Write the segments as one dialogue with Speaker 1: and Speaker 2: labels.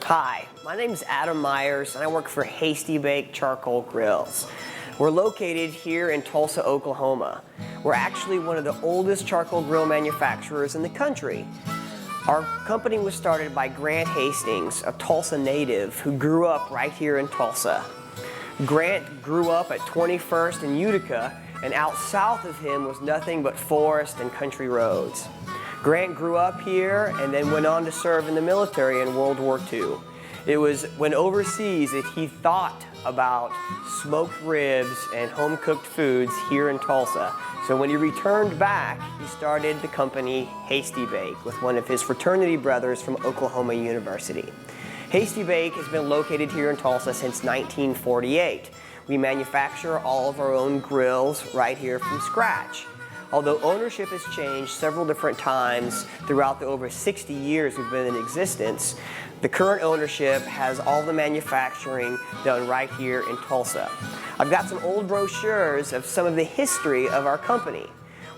Speaker 1: Hi, my name is Adam Myers and I work for Hasty Bake Charcoal Grills. We're located here in Tulsa, Oklahoma. We're actually one of the oldest charcoal grill manufacturers in the country. Our company was started by Grant Hastings, a Tulsa native who grew up right here in Tulsa. Grant grew up at 21st and Utica, and out south of him was nothing but forest and country roads. Grant grew up here and then went on to serve in the military in World War II. It was when overseas that he thought about smoked ribs and home-cooked foods here in Tulsa. So when he returned back, he started the company Hasty Bake with one of his fraternity brothers from Oklahoma University. Hasty Bake has been located here in Tulsa since 1948. We manufacture all of our own grills right here from scratch. Although ownership has changed several different times throughout the over 60 years we've been in existence, the current ownership has all the manufacturing done right here in Tulsa. I've got some old brochures of some of the history of our company.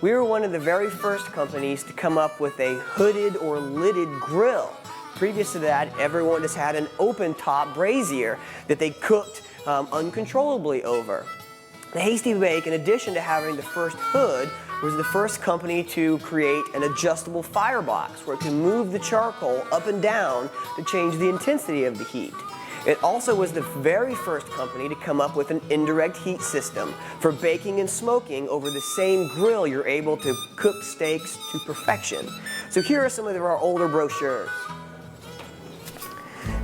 Speaker 1: We were one of the very first companies to come up with a hooded or lidded grill. Previous to that, everyone just had an open top brazier that they cooked uncontrollably over. The Hasty Bake, in addition to having the first hood, was the first company to create an adjustable firebox where it can move the charcoal up and down to change the intensity of the heat. It also was the very first company to come up with an indirect heat system for baking and smoking over the same grill. You're able to cook steaks to perfection. So here are some of our older brochures.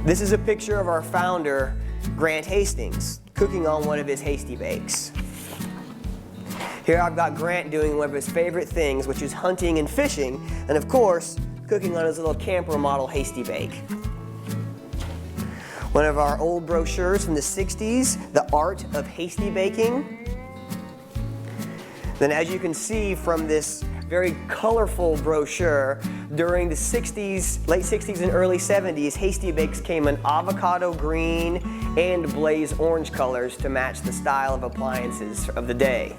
Speaker 1: This is a picture of our founder, Grant Hastings, cooking on one of his Hasty Bakes. Here I've got Grant doing one of his favorite things, which is hunting and fishing, and of course, cooking on his little camper model Hasty Bake. One of our old brochures from the 60s, The Art of Hasty Baking. Then as you can see from this very colorful brochure, during the 60s, late 60s and early 70s, Hasty Bakes came in avocado green and blaze orange colors to match the style of appliances of the day.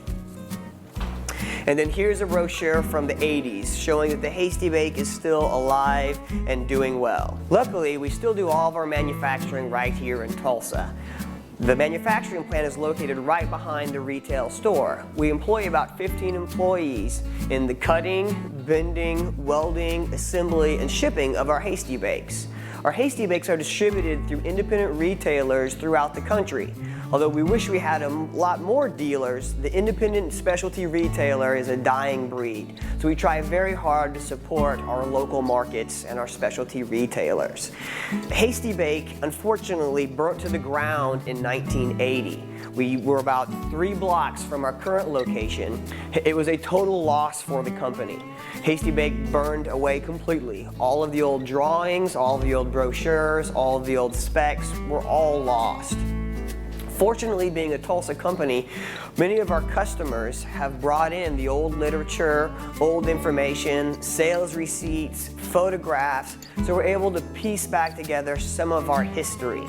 Speaker 1: And then here's a brochure from the 80s showing that the Hasty Bake is still alive and doing well. Luckily, we still do all of our manufacturing right here in Tulsa. The manufacturing plant is located right behind the retail store. We employ about 15 employees in the cutting, bending, welding, assembly, and shipping of our Hasty Bakes. Our Hasty Bakes are distributed through independent retailers throughout the country. Although we wish we had a lot more dealers, the independent specialty retailer is a dying breed. So we try very hard to support our local markets and our specialty retailers. Hasty Bake, unfortunately, burnt to the ground in 1980. We were about 3 blocks from our current location. It was a total loss for the company. Hasty Bake burned away completely. All of the old drawings, all of the old brochures, all of the old specs were all lost. Fortunately, being a Tulsa company, many of our customers have brought in the old literature, old information, sales receipts, photographs, so we're able to piece back together some of our history.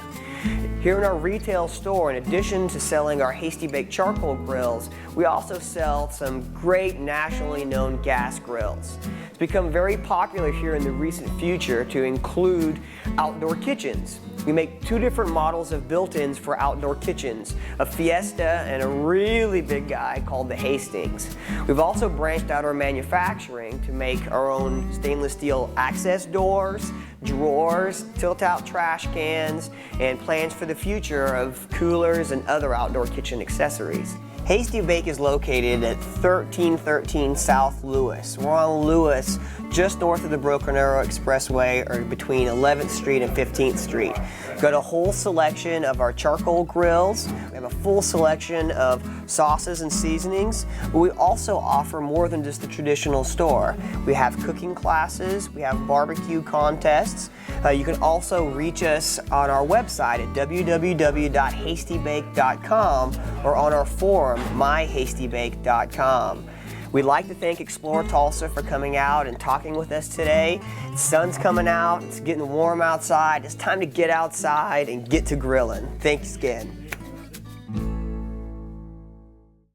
Speaker 1: Here in our retail store, in addition to selling our Hasty Bake charcoal grills, we also sell some great nationally known gas grills. It's become very popular here in the recent future to include outdoor kitchens. We make 2 different models of built-ins for outdoor kitchens, a Fiesta and a really big guy called the Hastings. We've also branched out our manufacturing to make our own stainless steel access doors, drawers, tilt-out trash cans, and plans for the future of coolers and other outdoor kitchen accessories. Hasty Bake is located at 1313 South Lewis. We're on Lewis, just north of the Broken Arrow Expressway, or between 11th Street and 15th Street. We've got a whole selection of our charcoal grills. We have a full selection of sauces and seasonings, but we also offer more than just the traditional store. We have cooking classes, we have barbecue contests. You can also reach us on our website at www.hastybake.com or on our forum, myhastybake.com. We'd like to thank Explore Tulsa for coming out and talking with us today. The sun's coming out, it's getting warm outside. It's time to get outside and get to grilling. Thanks again.